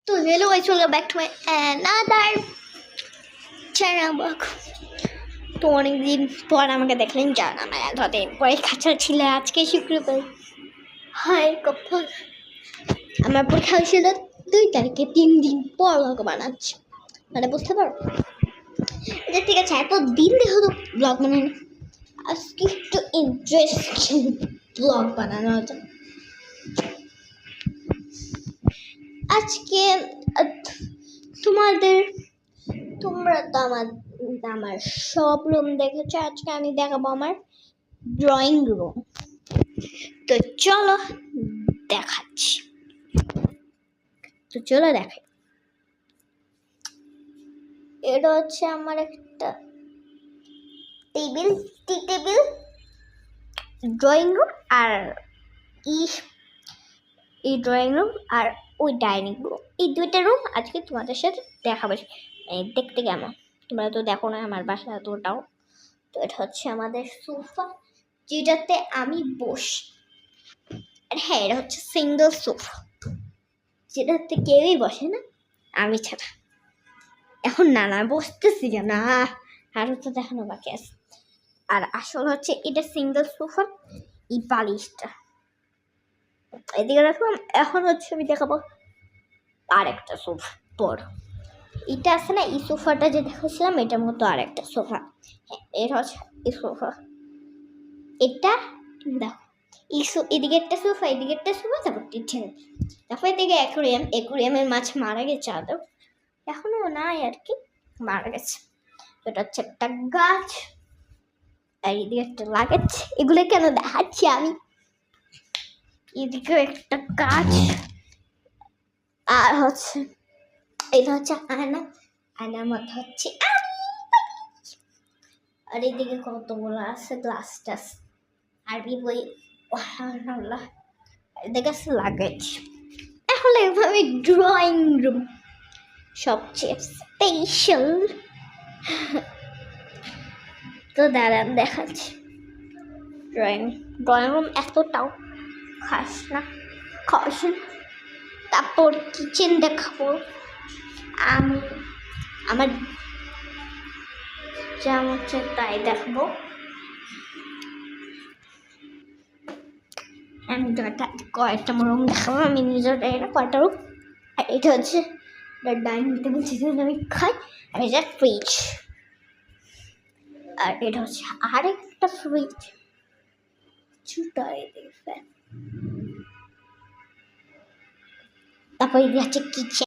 তো hello guys, welcome back to my another channel vlog. তো অনেকদিন পর আমাকে দেখলেন, জান আমার এতদিন পরীক্ষা ছিল, আজকে শুক্রবার। হাই কখন আমার পরীক্ষা হয়েছিল 2 তারিখে, 3 দিন পর ব্লগ বানাচ্ছি, মানে বুঝতে পারো। ঠিক আছে, এতদিন দেখো তো ব্লগ বানানো, আজকে একটু ইন্টারেস্টিং ব্লগ বানানো হতো। আজকে তোমরা তো আমার সব রুম দেখেছো, আজকে আমি দেখাবো আমার ড্রয়িং রুম। তো চলো দেখাচ্ছি, দেখাই। এটা হচ্ছে আমার একটা টেবিল, টি টেবিল, ড্রয়িং রুম, আর এই ড্রয়িং রুম আর ওই ডাইনিং রুম, এই দুইটা রুম আজকে তোমাদের সাথে দেখাবো। দেখতে কেমন তোমরা তো দেখো না আমার বাসা এতটাও। তো এটা হচ্ছে আমাদের সোফা, যেটাতে আমি বসি। আর হ্যাঁ, এটা হচ্ছে সিঙ্গেল সোফা, যেটাতে কেউই বসে না আমি ছাড়া। এখন না বসতেছি না, আরও তো দেখানো বাকি আছে। আর আসল হচ্ছে এটা সিঙ্গেল সোফা, এই বালিশটা এদিকে রাখলাম। এখন হচ্ছে আমি দেখাবো আর একটা সোফা বড়, এটা আছে না, এই সোফাটা যে দেখাচ্ছিলাম এটার মতো আর একটা সোফা। হ্যাঁ, এটা হচ্ছে এই সোফা, এটা দেখো এদিকে একটা সোফা, এদিকে একটা সোফা, তারপর তারপর এদিকে অ্যাকুরিয়ামের মাছ মারা গেছে, আদৌ এখনো নাই আর কি, মারা গেছে। এটা হচ্ছে একটা গাছ, আর এদিকে একটা লাগাচ্ছে। এগুলো কেন দেখাচ্ছি আমি, এদিকেও একটা গাছ, আর হচ্ছে এটা হচ্ছে আয়নার মধ্যে হচ্ছে আর এদিকে কতগুলো আছে গ্লাস টাস, আরবি বই, এদিকে আছে লাগেজ। এখন এভাবে ড্রয়িং রুম সবচেয়ে স্পেশাল। তো দাঁড়ান দেখাচ্ছি ড্রয়িং রুম এতটাও খাস না। তারপর কিচেন দেখাবো আমি, আমার যা হচ্ছে তাই দেখাবো। আমি কয়েকটা রুম দেখাবো, আমি নিজের কয়েকটা রুম। আর এটা হচ্ছে ডাইনিং টেবিল, যেখানে আমি খাই। আর এটা ফ্রিজ, আর এটা হচ্ছে আরেকটা ফ্রিজ, তারপর এটা হচ্ছে কিচেন।